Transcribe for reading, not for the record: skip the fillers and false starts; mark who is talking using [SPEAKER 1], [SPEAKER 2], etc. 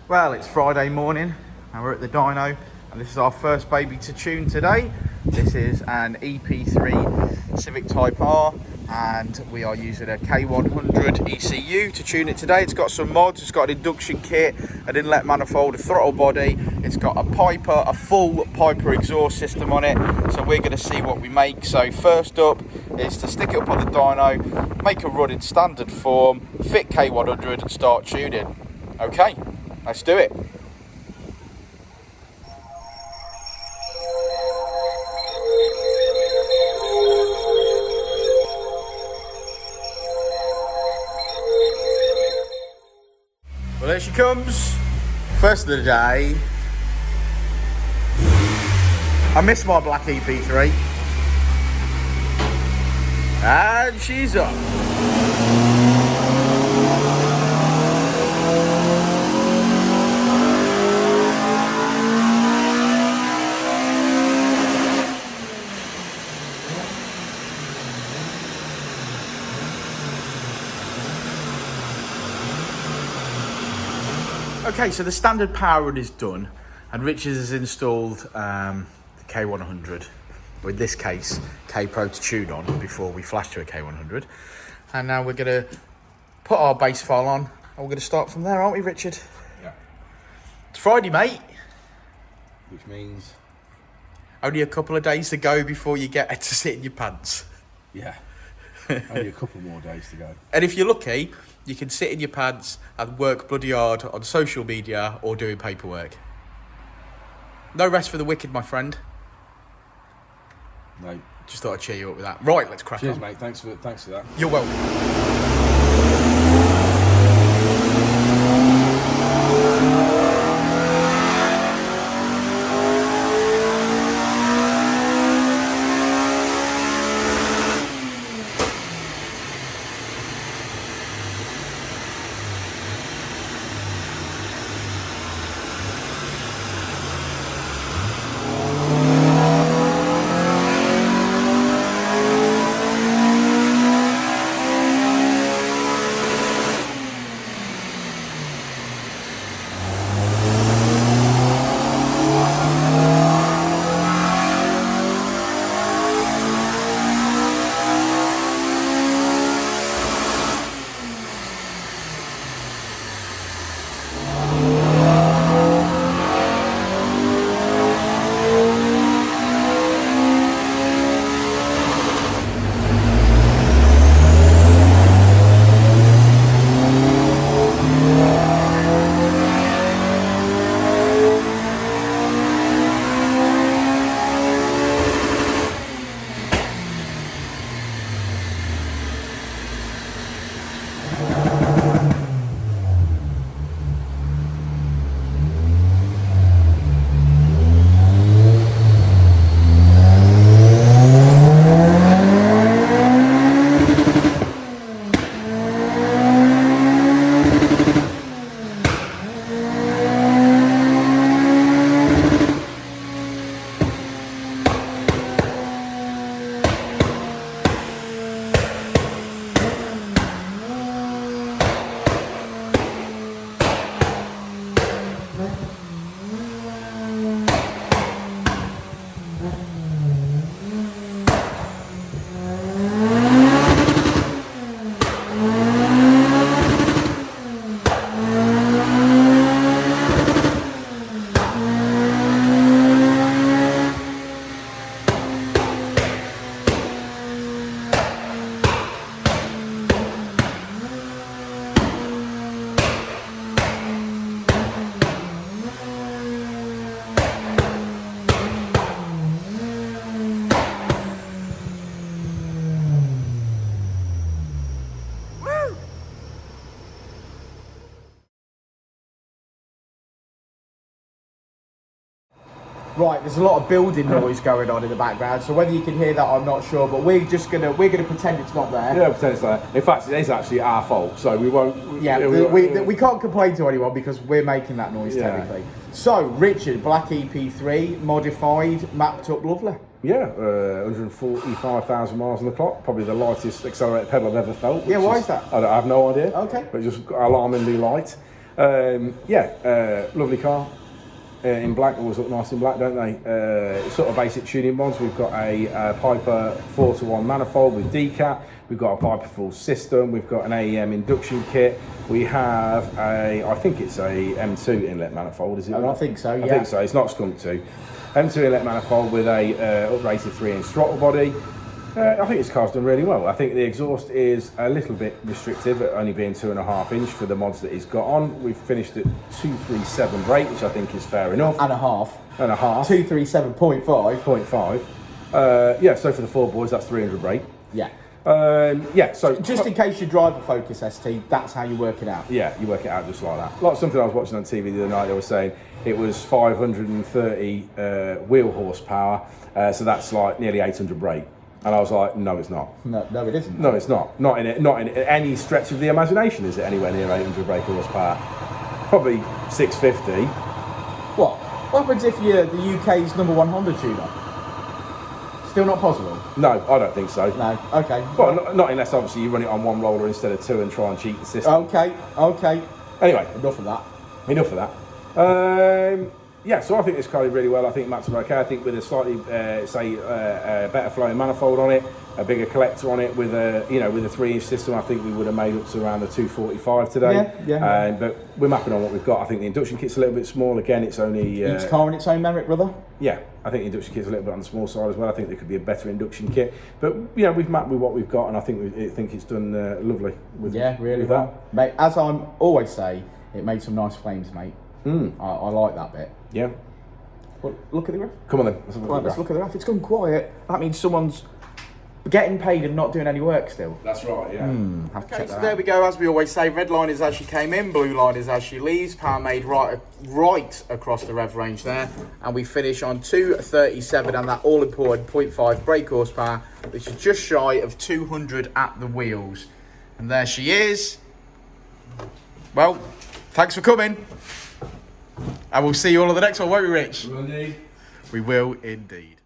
[SPEAKER 1] Well, it's Friday morning and we're at the dyno, and this is our first baby to tune today. This is an EP3 Civic Type R and we are using a K100 ECU to tune it today. It's got some mods, it's got an induction kit, an inlet manifold, a throttle body, it's got a full Piper exhaust system on it, so we're going to see what we make. So first up is to stick it up on the dyno, make a run in standard form, fit K100 and start tuning. Okay, let's do it. Well, there she comes, first of the day. I miss my black EP3. And she's up. Okay, so the standard power run is done, and Richard has installed the K100, or in this case, K Pro to tune on before we flash to a K100. And now we're going to put our bass file on, and we're going to start from there, aren't we, Richard?
[SPEAKER 2] Yeah.
[SPEAKER 1] It's Friday, mate.
[SPEAKER 2] Which means?
[SPEAKER 1] Only a couple of days to go before you get to sit in your pants.
[SPEAKER 2] Yeah. Only a couple more days to go.
[SPEAKER 1] And if you're lucky, you can sit in your pants and work bloody hard on social media or doing paperwork. No rest for the wicked, my friend.
[SPEAKER 2] No.
[SPEAKER 1] Just thought I'd cheer you up with that. Right, let's crack on.
[SPEAKER 2] Cheers, mate. Thanks for that.
[SPEAKER 1] You're welcome. Right, there's a lot of building noise going on in the background, so whether you can hear that I'm not sure, but we're gonna pretend it's not there.
[SPEAKER 2] Yeah, pretend it's there. In fact, it is actually our fault, so we won't.
[SPEAKER 1] Yeah, we can't complain to anyone because we're making that noise technically. So, Richard, black EP3, modified, mapped up, lovely.
[SPEAKER 2] Yeah, 145,000 miles on the clock. Probably the lightest accelerator pedal I've ever felt.
[SPEAKER 1] Yeah, why is that?
[SPEAKER 2] I have no idea.
[SPEAKER 1] Okay.
[SPEAKER 2] But just alarmingly light. Lovely car. In black, always look nice in black, don't they? Sort of basic tuning mods. We've got a Piper 4-to-1 manifold with decat. We've got a Piper full system. We've got an AEM induction kit. We have I think it's a M2 inlet manifold, is it?
[SPEAKER 1] I think so, yeah.
[SPEAKER 2] I think so. It's not Skunk 2. M2 inlet manifold with a uprated 3-inch throttle body. I think this car's done really well. I think the exhaust is a little bit restrictive, at only being 2.5 inch for the mods that he's got on. We've finished at 237 brake, which I think is fair enough.
[SPEAKER 1] And a half. 237.5.
[SPEAKER 2] 0.5. So for the 4 boys, that's 300 brake.
[SPEAKER 1] Yeah.
[SPEAKER 2] So
[SPEAKER 1] just in case you drive a Focus ST, that's how you work it out.
[SPEAKER 2] Yeah, you work it out just like that. Like something I was watching on TV the other night, they were saying it was 530 wheel horsepower, so that's like nearly 800 brake. And I was like, no, it's not.
[SPEAKER 1] No, it isn't.
[SPEAKER 2] No, it's not. Not in any stretch of the imagination is it anywhere near 800 brake horsepower. Probably 650.
[SPEAKER 1] What happens if you're the UK's #1 Honda tuner? Still not possible?
[SPEAKER 2] No, I don't think so.
[SPEAKER 1] No, okay.
[SPEAKER 2] Well, not unless obviously you run it on one roller instead of 2 and try and cheat the system.
[SPEAKER 1] Okay.
[SPEAKER 2] Anyway.
[SPEAKER 1] Enough of that.
[SPEAKER 2] So I think this car did really well. I think Matt's okay. I think with a slightly, better flowing manifold on it, a bigger collector on it, with a 3-inch system, I think we would have made up to around the 245 today.
[SPEAKER 1] Yeah.
[SPEAKER 2] But we're mapping on what we've got. I think the induction kit's a little bit small. Again, it's only
[SPEAKER 1] each car in its own merit, brother.
[SPEAKER 2] Yeah, I think the induction kit's a little bit on the small side as well. I think there could be a better induction kit, but we've mapped with what we've got, and I think it's done lovely.
[SPEAKER 1] Really
[SPEAKER 2] with
[SPEAKER 1] well, mate. As I always say, it made some nice flames, mate. I like that bit.
[SPEAKER 2] Yeah.
[SPEAKER 1] Well, look at the ref.
[SPEAKER 2] Come on then.
[SPEAKER 1] Let's look at the ref. It's gone quiet. That means someone's getting paid and not doing any work still.
[SPEAKER 2] That's right, yeah.
[SPEAKER 1] Have to check that out. There we go. As we always say, red line is as she came in, blue line is as she leaves. Power made right across the rev range there. And we finish on 237 and that all-important 0.5 brake horsepower, which is just shy of 200 at the wheels. And there she is. Well, thanks for coming. And we'll see you all on the next one, won't we, Rich?
[SPEAKER 2] We will indeed.
[SPEAKER 1] We will indeed.